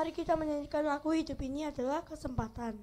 Mari kita menyanyikan lagu Hidup Ini Adalah Kesempatan.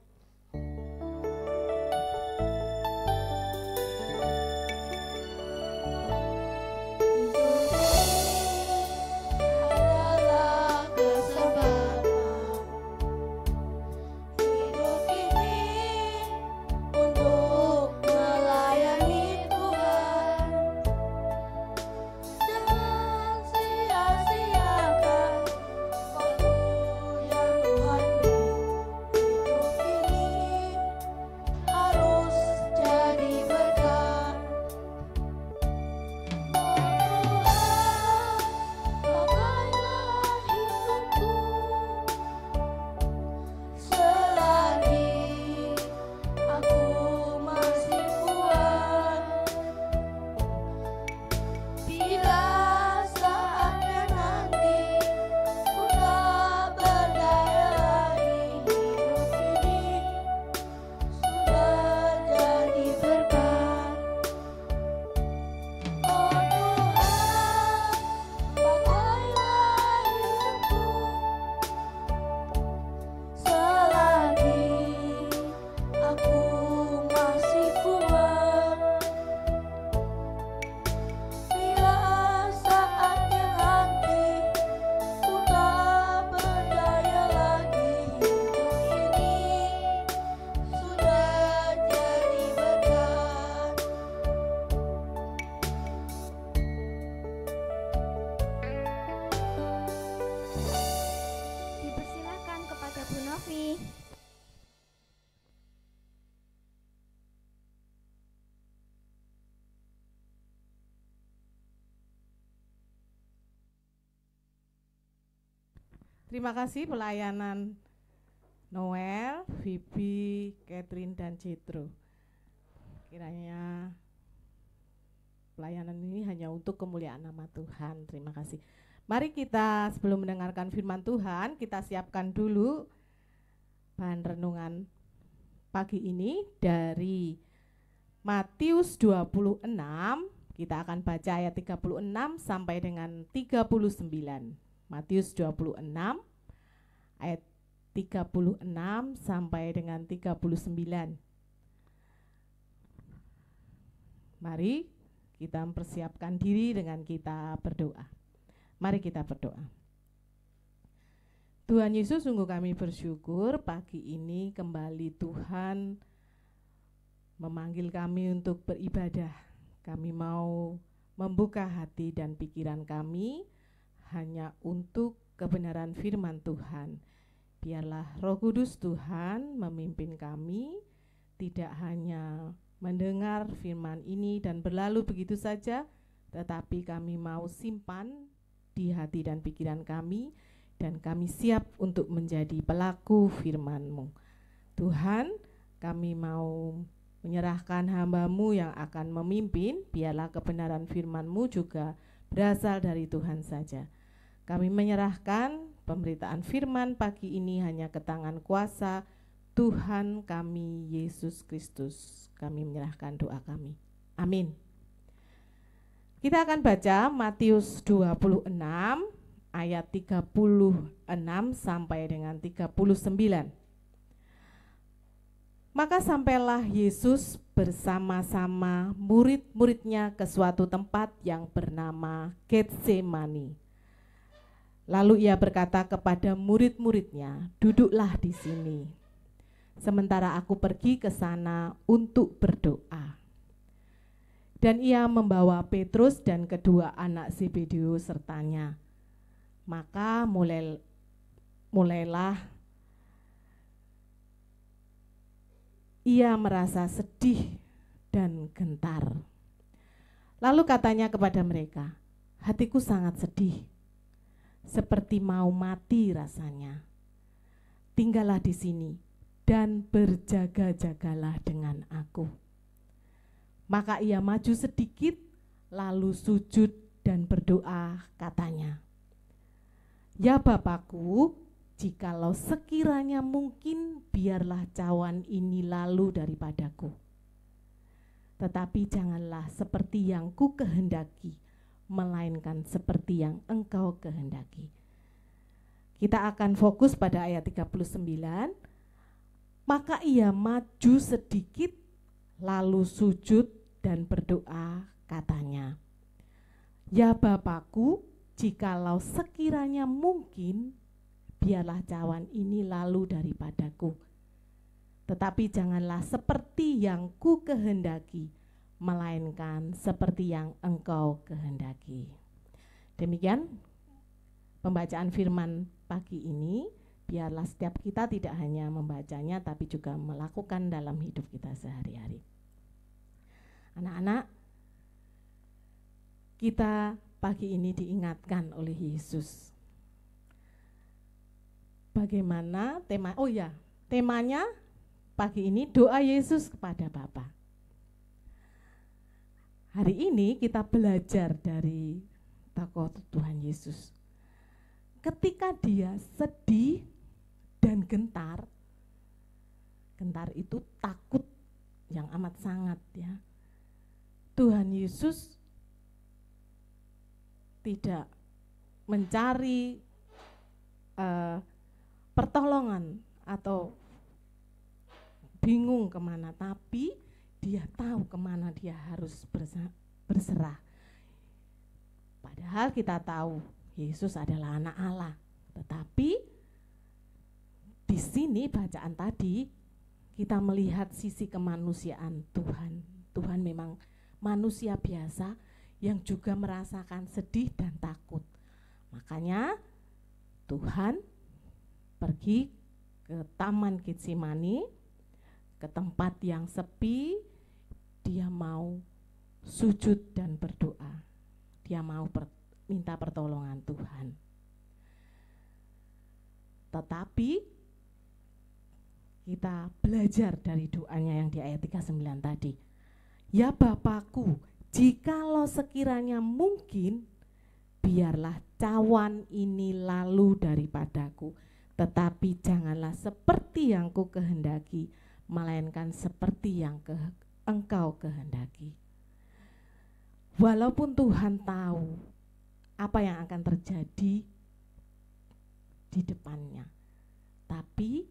Terima kasih pelayanan Noel, Vivi, Catherine, dan Citro. Kiranya pelayanan ini hanya untuk kemuliaan nama Tuhan. Terima kasih. Mari kita sebelum mendengarkan firman Tuhan, kita siapkan dulu bahan renungan pagi ini dari Matius 26. Kita akan baca ayat 36 sampai dengan 39. Matius 26 ayat 36 sampai dengan 39. Mari kita mempersiapkan diri dengan kita berdoa. Mari kita berdoa. Tuhan Yesus, sungguh kami bersyukur pagi ini kembali Tuhan memanggil kami untuk beribadah. Kami mau membuka hati dan pikiran kami hanya untuk kebenaran firman Tuhan. Biarlah Roh Kudus Tuhan memimpin kami, tidak hanya mendengar firman ini dan berlalu begitu saja, tetapi kami mau simpan di hati dan pikiran kami, dan kami siap untuk menjadi pelaku firman-Mu. Tuhan, kami mau menyerahkan hamba-Mu yang akan memimpin, biarlah kebenaran firman-Mu juga berasal dari Tuhan saja. Kami menyerahkan pemberitaan firman pagi ini hanya ke tangan kuasa Tuhan kami Yesus Kristus. Kami menyerahkan doa kami. Amin. Kita akan baca Matius 26 ayat 36 sampai dengan 39. Maka sampailah Yesus bersama-sama murid-muridnya ke suatu tempat yang bernama Getsemani. Lalu ia berkata kepada murid-muridnya, "Duduklah di sini, sementara aku pergi ke sana untuk berdoa." Dan ia membawa Petrus dan kedua anak Zebedeus sertanya. Maka mulailah ia merasa sedih dan gentar. Lalu katanya kepada mereka, "Hatiku sangat sedih, seperti mau mati rasanya. Tinggallah di sini dan berjaga-jagalah dengan aku." Maka ia maju sedikit, lalu sujud dan berdoa, katanya, "Ya Bapakku, jikalau sekiranya mungkin, biarlah cawan ini lalu daripadaku. Tetapi janganlah seperti yang ku kehendaki, melainkan seperti yang Engkau kehendaki." Kita akan fokus pada ayat 39. Maka ia maju sedikit lalu sujud dan berdoa, katanya, "Ya Bapakku, jikalau sekiranya mungkin, biarlah cawan ini lalu daripadaku. Tetapi janganlah seperti yang ku kehendaki, melainkan seperti yang Engkau kehendaki." Demikian pembacaan firman pagi ini. Biarlah setiap kita tidak hanya membacanya, tapi juga melakukan dalam hidup kita sehari-hari. Anak-anak, kita pagi ini diingatkan oleh Yesus. Bagaimana temanya pagi ini doa Yesus kepada Bapa. Hari ini kita belajar dari tokoh Tuhan Yesus. Ketika dia sedih dan gentar itu takut yang amat sangat ya. Tuhan Yesus tidak mencari pertolongan atau bingung kemana, tapi dia tahu kemana dia harus berserah. Padahal kita tahu Yesus adalah anak Allah, tetapi di sini bacaan tadi kita melihat sisi kemanusiaan Tuhan. Tuhan memang manusia biasa yang juga merasakan sedih dan takut. Makanya Tuhan pergi ke Taman Getsemani, ke tempat yang sepi. Dia mau sujud dan berdoa. Dia mau minta pertolongan Tuhan. Tetapi kita belajar dari doanya yang di ayat 39 tadi. Ya Bapakku, jikalau sekiranya mungkin, biarlah cawan ini lalu daripadaku, tetapi janganlah seperti yang ku kehendaki, melainkan seperti yang Engkau kehendaki. Walaupun Tuhan tahu apa yang akan terjadi di depannya, tapi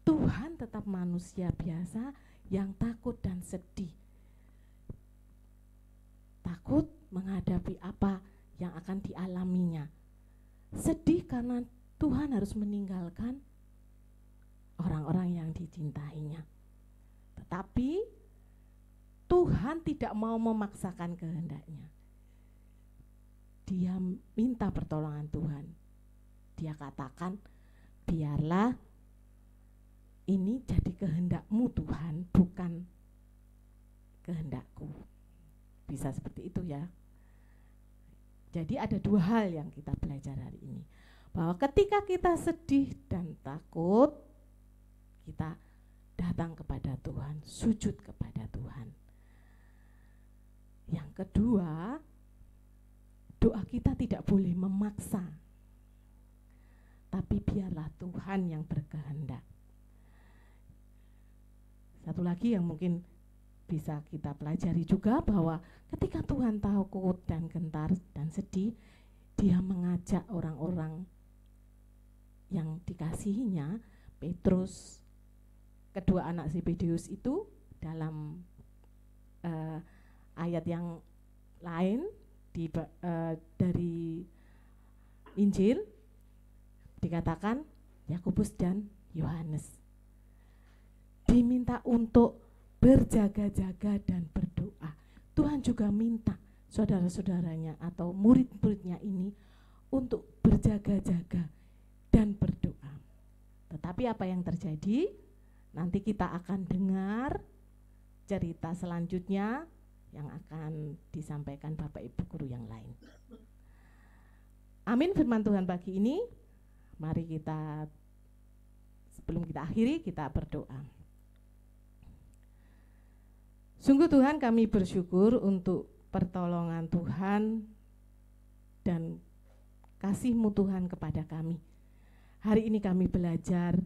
Tuhan tetap manusia biasa yang takut dan sedih. Takut menghadapi apa yang akan dialaminya. Sedih karena Tuhan harus meninggalkan orang-orang yang dicintainya. Tetapi Tuhan tidak mau memaksakan kehendaknya. Dia minta pertolongan Tuhan. Dia katakan, biarlah ini jadi kehendak-Mu Tuhan, bukan kehendakku. Bisa seperti itu ya. Jadi ada dua hal yang kita belajar hari ini. Bahwa ketika kita sedih dan takut, kita datang kepada Tuhan, sujud kepada Tuhan. Yang kedua, doa kita tidak boleh memaksa, tapi biarlah Tuhan yang berkehendak. Satu lagi yang mungkin bisa kita pelajari juga, bahwa ketika Tuhan takut dan gentar dan sedih, Dia mengajak orang-orang yang dikasihinya, Petrus, kedua anak Zebedeus itu, dalam ayat yang lain dari Injil dikatakan Yakobus dan Yohanes diminta untuk berjaga-jaga dan berdoa. Tuhan juga minta saudara-saudaranya atau murid-muridnya ini untuk berjaga-jaga dan berdoa. Tetapi apa yang terjadi? Nanti kita akan dengar cerita selanjutnya yang akan disampaikan Bapak Ibu guru yang lain. Amin firman Tuhan pagi ini. Mari kita, sebelum kita akhiri, kita berdoa. Sungguh Tuhan, kami bersyukur untuk pertolongan Tuhan dan kasih-Mu Tuhan kepada kami. Hari ini kami belajar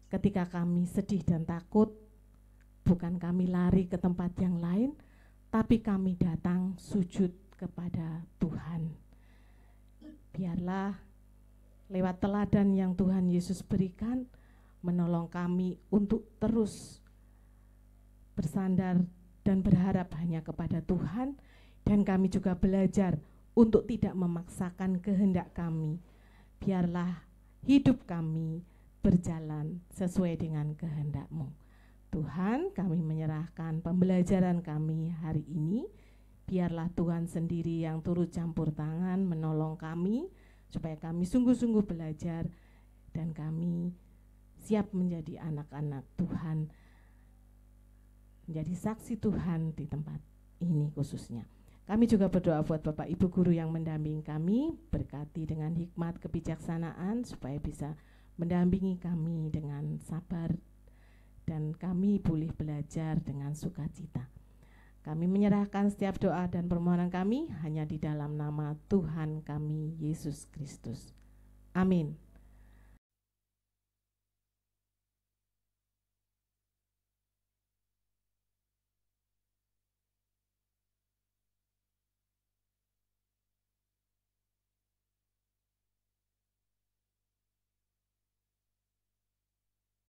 ketika kami sedih dan takut, bukan kami lari ke tempat yang lain, tapi kami datang sujud kepada Tuhan. Biarlah lewat teladan yang Tuhan Yesus berikan, menolong kami untuk terus bersandar dan berharap hanya kepada Tuhan, dan kami juga belajar untuk tidak memaksakan kehendak kami. Biarlah hidup kami berjalan sesuai dengan kehendak-Mu. Tuhan, kami menyerahkan pembelajaran kami hari ini. Biarlah Tuhan sendiri yang turut campur tangan menolong kami, supaya kami sungguh-sungguh belajar dan kami siap menjadi anak-anak Tuhan, menjadi saksi Tuhan di tempat ini khususnya. Kami juga berdoa buat Bapak Ibu Guru yang mendampingi kami, berkati dengan hikmat kebijaksanaan supaya bisa mendampingi kami dengan sabar dan kami boleh belajar dengan sukacita. Kami menyerahkan setiap doa dan permohonan kami hanya di dalam nama Tuhan kami Yesus Kristus. Amin.